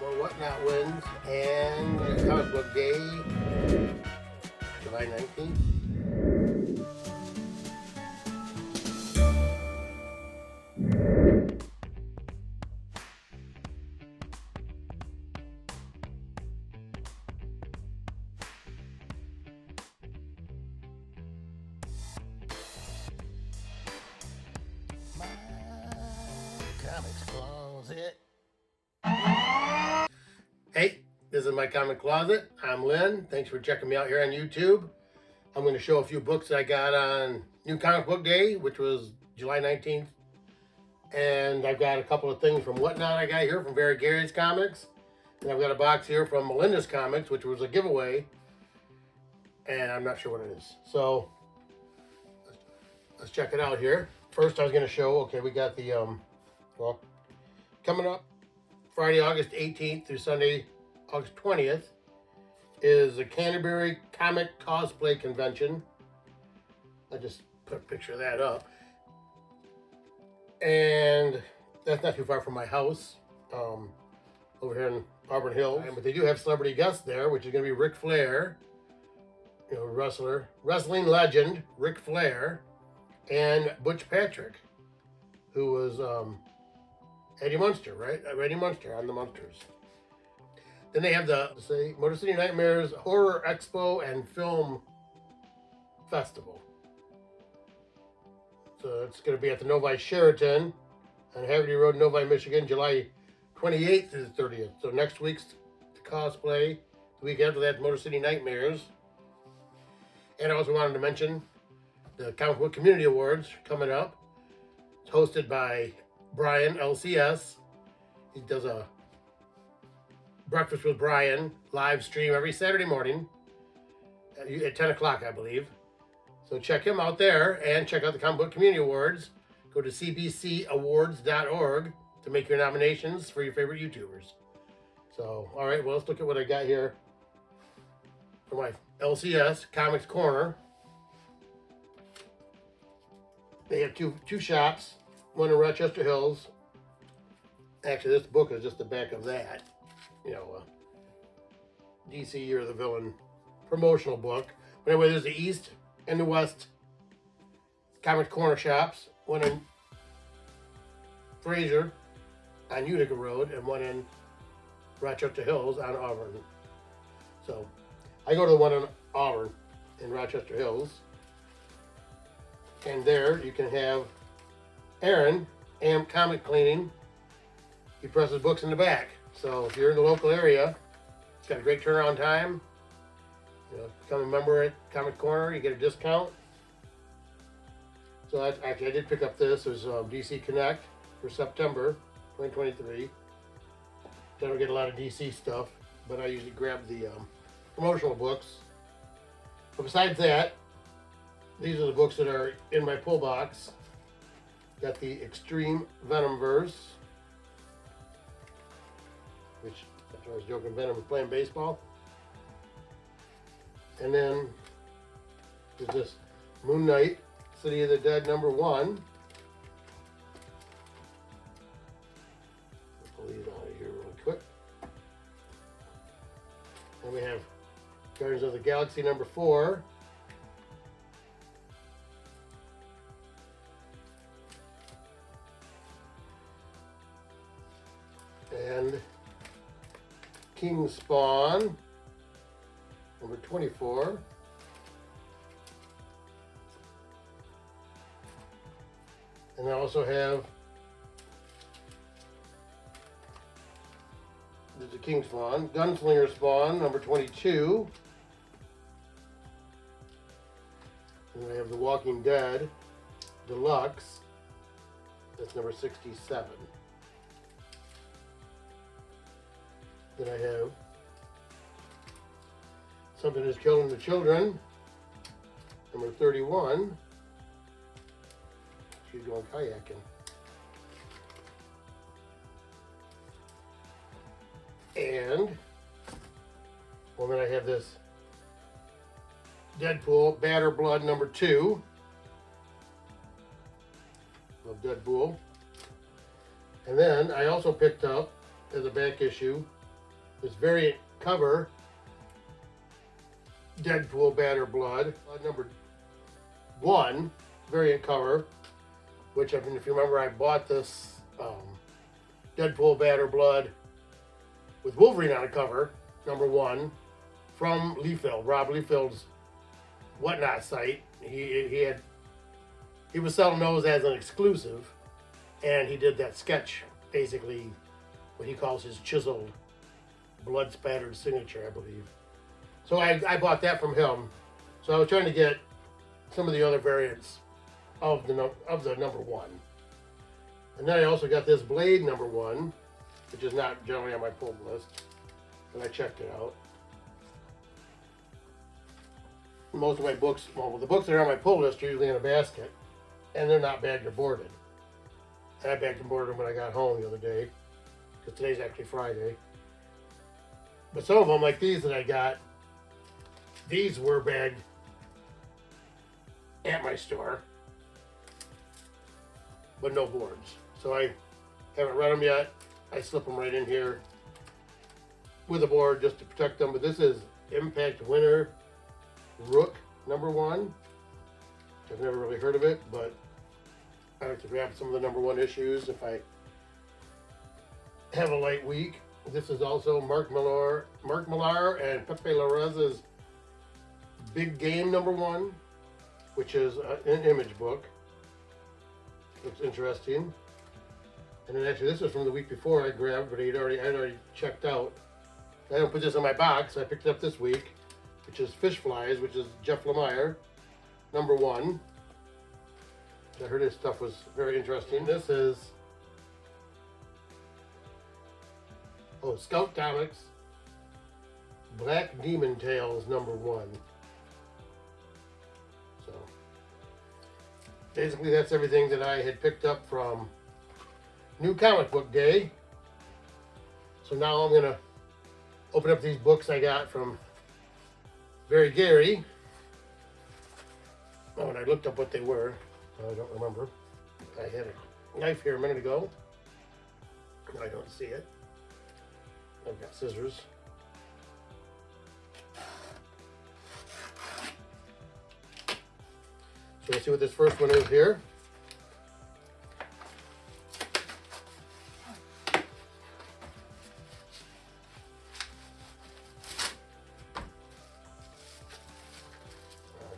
for Whatnot Wins and Comic Book Day, July 19th. My Comics Closet. Hey, this is my comic closet. I'm Lynn. Thanks for checking me out here on YouTube. I'm going to show a few books that I got on New Comic Book Day, which was July 19th. And I've got a couple of things from Whatnot I got here from Very Gary's Comics. And I've got a box here from Melinda's Comics, which was a giveaway. And I'm not sure what it is. So, let's check it out here. First, I was going to show, okay, we got the, well, coming up Friday, August 18th through Sunday, August 20th, is the Canterbury Comic Cosplay Convention. I just put a picture of that up. And that's not too far from my house, over here in Auburn Hills. But they do have celebrity guests there, which is going to be Ric Flair, you know, wrestling legend Ric Flair, and Butch Patrick, who was Eddie Munster, right? Eddie Munster on the Munsters. Then they have the Motor City Nightmares Horror Expo and Film Festival. So it's going to be at the Novi Sheraton on Haggerty Road, Novi, Michigan, July 28th through the 30th. So next week's the cosplay. The week after that, Motor City Nightmares. And I also wanted to mention the Comic Book Community Awards coming up. It's hosted by Brian, LCS. He does a Breakfast with Brian live stream every Saturday morning at 10 o'clock, I believe. So check him out there and check out the Comic Book Community Awards. Go to cbcawards.org to make your nominations for your favorite YouTubers. So, all right, well, let's look at what I got here for my LCS Comics Corner. They have two shops, one in Rochester Hills. Actually, this book is just the back of that. You know, DC You're the Villain promotional book. But anyway, there's the East and the West Comics Corner shops. One in Fraser on Utica Road and one in Rochester Hills on Auburn. So I go to the one in Auburn in Rochester Hills. And there you can have Aaron, Amp Comic Cleaning. He presses books in the back. So if you're in the local area, it's got a great turnaround time. You know, become a member at Comic Corner, you get a discount. So actually I did pick up this. It was DC Connect for September 2023. I don't get a lot of DC stuff, but I usually grab the promotional books. But besides that, these are the books that are in my pull box. Got the Extreme Venomverse, which I was joking, Venom was playing baseball. And then there's this Moon Knight, City of the Dead #1. Pull these out of here real quick. And we have Guardians of the Galaxy #4. And King Spawn #24. And I also have, there's a King Spawn, Gunslinger Spawn #22. And I have The Walking Dead Deluxe. That's #67. Then I have Something is Killing the Children, #31. She's going kayaking. And, well, then I have this Deadpool Batter Blood #2. Love Deadpool. And then I also picked up, as a back issue, this variant cover, Deadpool Batter Blood, number 1 variant cover, which, I mean, if you remember, I bought this Deadpool Batter Blood with Wolverine on the cover, number 1, from Liefeld, Rob Liefeld's Whatnot site. He was selling those as an exclusive, and he did that sketch, basically what he calls his chiseled, blood spattered signature, I believe. So I bought that from him. So I was trying to get some of the other variants of the number 1. And then I also got this Blade number 1, which is not generally on my pull list, but I checked it out. Most of my books, well, the books that are on my pull list are usually in a basket, and they're not bagged or boarded. And I bagged and boarded them when I got home the other day, because today's actually Friday. But some of them, like these that I got, these were bagged at my store, but no boards. So I haven't read them yet. I slip them right in here with a board just to protect them. But this is Impact Winner Rook number 1. I've never really heard of it, but I like to grab some of the number 1 issues if I have a light week. This is also Mark Millar and Pepe Larraz's Big Game number 1, which is an image book. Looks interesting. And then actually this was from the week before I grabbed, but I'd already checked out. I don't put this in my box. I picked it up this week, which is Fish Flies, which is Jeff Lemire, number 1. I heard his stuff was very interesting. This is Scout Comics, Black Demon Tales number 1. So basically that's everything that I had picked up from New Comic Book Day. So now I'm gonna open up these books I got from Very Gary. Oh, and I looked up what they were. I don't remember. I had a knife here a minute ago. I don't see it. I've got scissors. So let's see what this first one is here.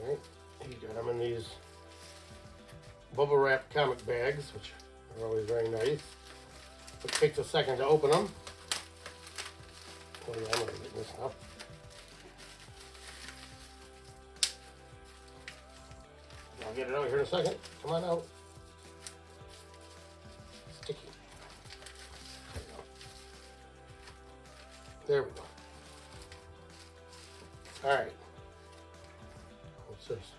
Alright, you got them in these bubble wrap comic bags, which are always very nice. It takes a second to open them. Oh yeah, I'm gonna get this up. I'll get it out here in a second. Come on out. Sticky. There we go. Alright. What's this?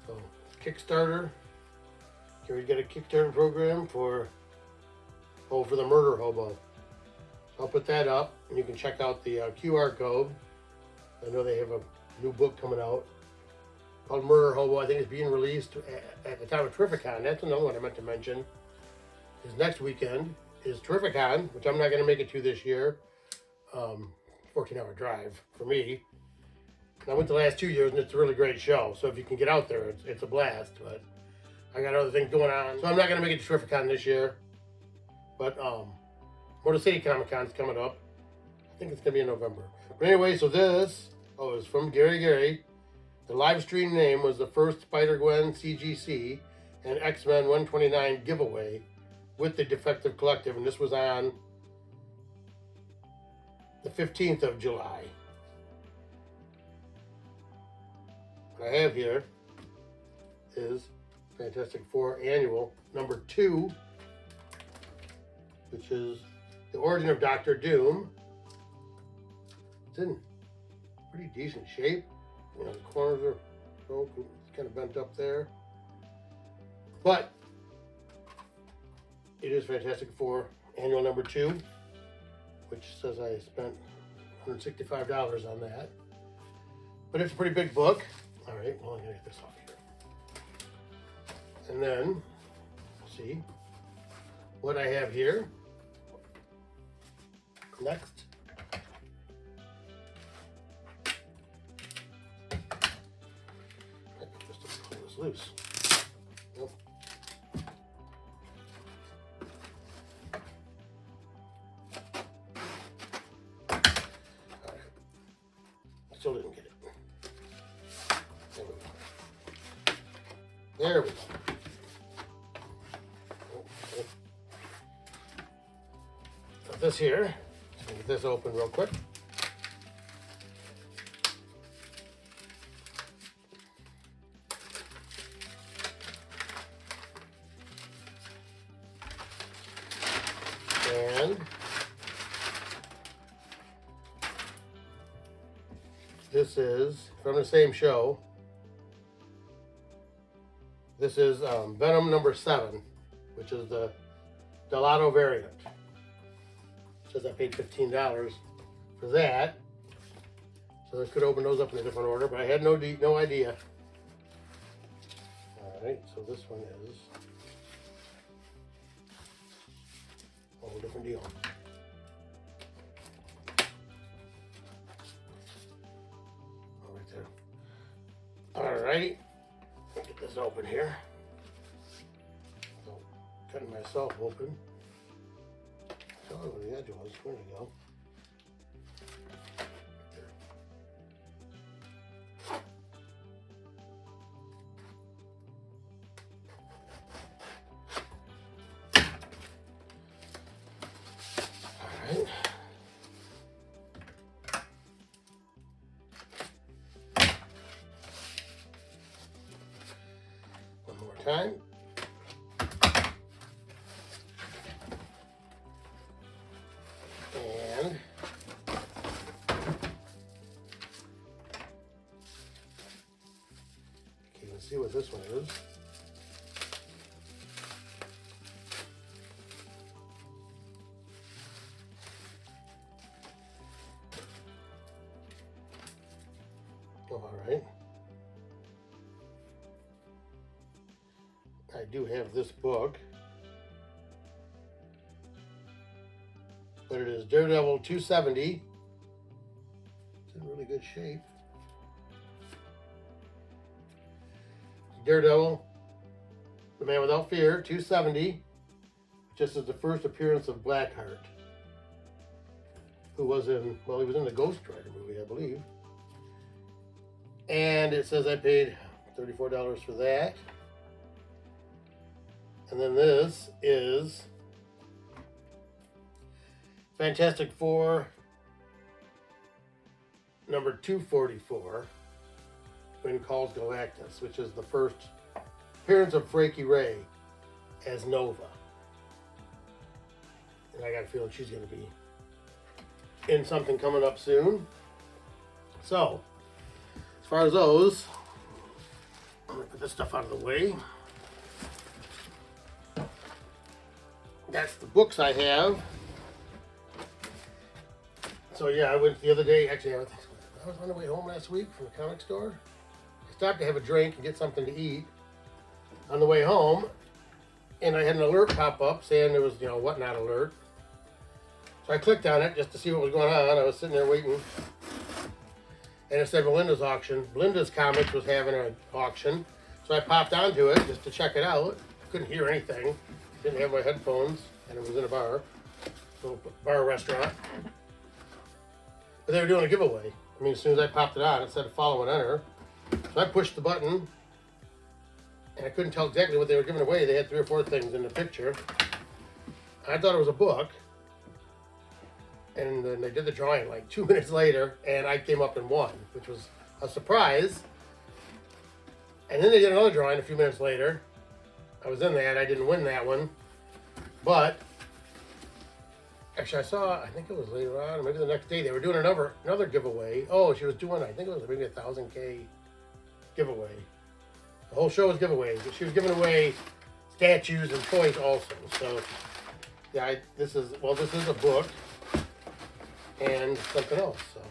So, Kickstarter. Can we get a Kickstarter program for the Murder Hobo? I'll put that up, and you can check out the QR code. I know they have a new book coming out called Murder Hobo. I think it's being released at the time of Terrificon. That's another one I meant to mention. Is next weekend is Terrificon, which I'm not going to make it to this year. 14-hour drive for me. I went the last 2 years, and it's a really great show. So if you can get out there, it's a blast. But I got other things going on, so I'm not going to make it to Terrificon this year. But Motor City Comic Con's coming up. I think it's going to be in November. But anyway, so this is from Gary. The live stream name was the first Spider-Gwen CGC and X-Men 129 giveaway with the Defective Collective. And this was on the 15th of July. What I have here is Fantastic Four Annual number 2, which is The Origin of Doctor Doom. It's in pretty decent shape. You know, the corners are broken, it's kind of bent up there. But it is Fantastic Four Annual number 2, which says I spent $165 on that. But it's a pretty big book. All right, well, I'm gonna get this off here. And then, see what I have here. Next loose. Nope. All right. Still didn't get it. There we go. There we go. Okay. Put this here. Get this open real quick. And this is from the same show. This is Venom number 7, which is the Delotto variant. It says I paid $15 for that. So I could open those up in a different order, but I had no idea. All right, so this one is a whole different deal. Oh, right there. All right, get this open here. So, cutting myself open. Oh, where the edge was. There we go. All right. One more time. And you can see what this one is. All right. I do have this book. But it is Daredevil 270. It's in really good shape. Daredevil, the Man Without Fear, 270. Just as the first appearance of Blackheart, who was in, well, he was in the Ghost Rider movie, I believe. And it says I paid $34 for that. And then this is Fantastic Four number 244, When Calls Galactus, which is the first appearance of Frankie Ray as Nova. And I got a feeling she's going to be in something coming up soon. So, as far as those, I'm going to put this stuff out of the way. That's the books I have. So yeah, I went the other day, actually I was on the way home last week from the comic store. I stopped to have a drink and get something to eat on the way home, and I had an alert pop up saying there was, whatnot alert. So I clicked on it just to see what was going on. I was sitting there waiting, and it said Melinda's auction. Melinda's Comics was having an auction, so I popped onto it just to check it out. Couldn't hear anything, didn't have my headphones, and it was in a bar, little bar restaurant. But they were doing a giveaway. I mean, as soon as I popped it on, it said follow and enter. So I pushed the button, and I couldn't tell exactly what they were giving away. They had 3 or 4 things in the picture. I thought it was a book, and then they did the drawing like 2 minutes later, and I came up and won, which was a surprise. And then they did another drawing a few minutes later. I was in that. I didn't win that one, but actually, I think it was later on, or maybe the next day, they were doing another giveaway. Oh, she was doing, I think it was maybe a 1,000K giveaway. The whole show was giveaways. She was giving away statues and toys also. So, yeah, this is a book and something else. So,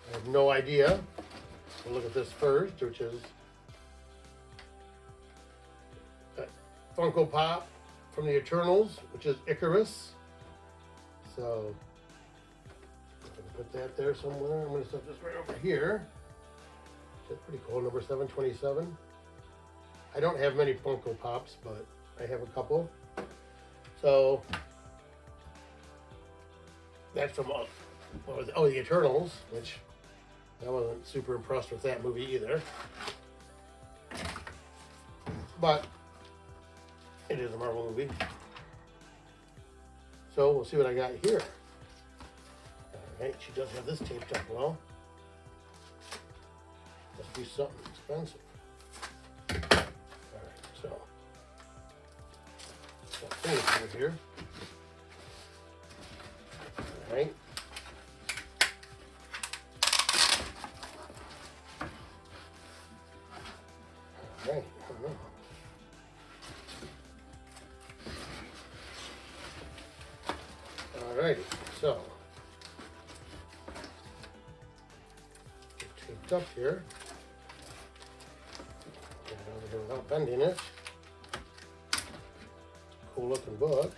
I have no idea. We'll look at this first, which is Funko Pop from the Eternals, which is Icarus. So, I'm going to put that there somewhere. I'm going to set this right over here. That's pretty cool, number 727. I don't have many Funko Pops, but I have a couple. So that's from the Eternals, which I wasn't super impressed with that movie either. But it is a Marvel movie. So we'll see what I got here. Alright, she does have this taped up well. Must be something expensive. Alright, so got things over here. Alright. Alright, I don't know. Alrighty, so it's taped up here. Get it over here without bending it. Cool looking book.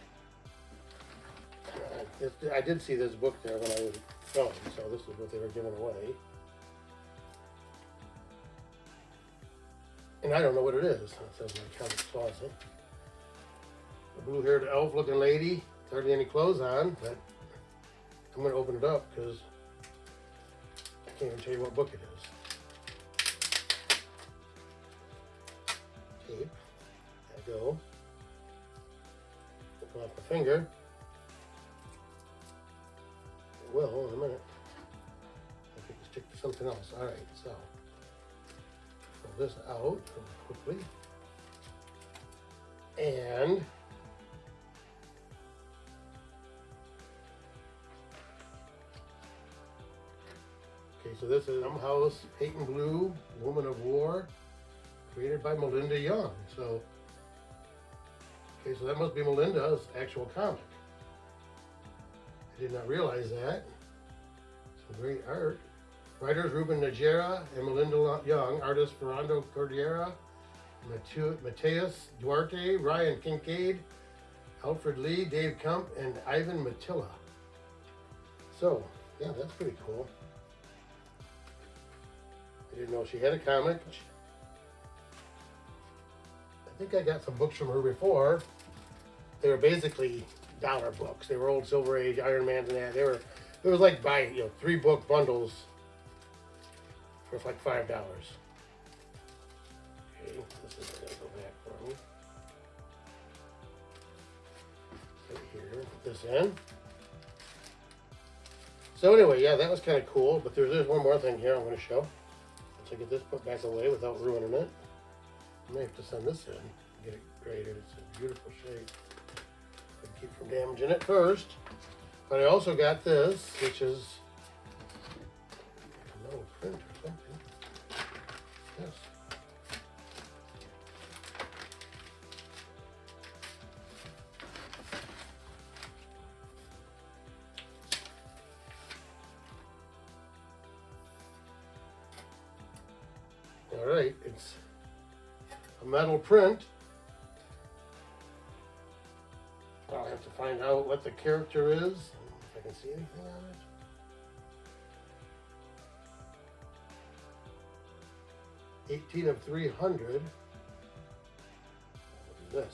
I did see this book there when I was going, so this is what they were giving away. And I don't know what it is. It says in my comic closet. A blue-haired elf-looking lady. Hardly any clothes on, but I'm going to open it up because I can't even tell you what book it is. Tape. There I go. Open off my finger. It will in a minute. I think it's stick to something else. Alright, so pull this out really quickly. And okay, so this is House Peyton Blue, Woman of War, created by Melinda Young. So, okay, so that must be Melinda's actual comic. I did not realize that. Some great art. Writers Ruben Najera and Melinda Young. Artists Fernando Cordillera, Mateus Duarte, Ryan Kincaid, Alfred Lee, Dave Kemp, and Ivan Matilla. So, yeah, that's pretty cool. I didn't know she had a comic. I think I got some books from her before. They were basically dollar books. They were old Silver Age, Iron Man's and that. It was like buying 3-book bundles for like $5. Okay, this is gonna go back for me. Right here, put this in. So anyway, yeah, that was kind of cool. But there's one more thing here I'm going to show. Once I get this put back away without ruining it, I may have to send this in and get it graded. It's a beautiful shape. Keep from damaging it first. But I also got this, which is a metal print or something. Yes. All right, it's a metal print. I'll have to find out what the character is, if I can see anything on it. 18 of 300. What is this?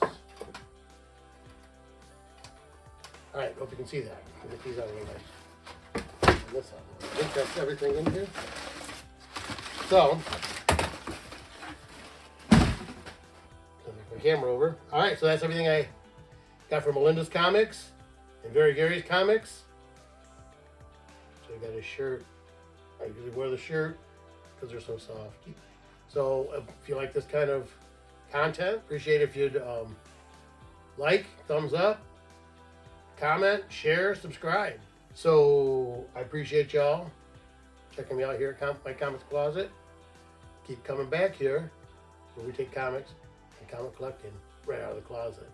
All right, hope you can see that. Get these out of the way. This out. I think that's everything in here. So, move my camera over. All right, so that's everything I got from Melinda's Comics and Very Gary's Comics. So I got his shirt. I usually wear the shirt because they're so soft. So if you like this kind of content, appreciate if you'd like, thumbs up, comment, share, subscribe. So I appreciate y'all checking me out here at my comics closet. Keep coming back here where we take comics and comic collecting right out of the closet.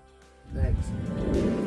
Thanks.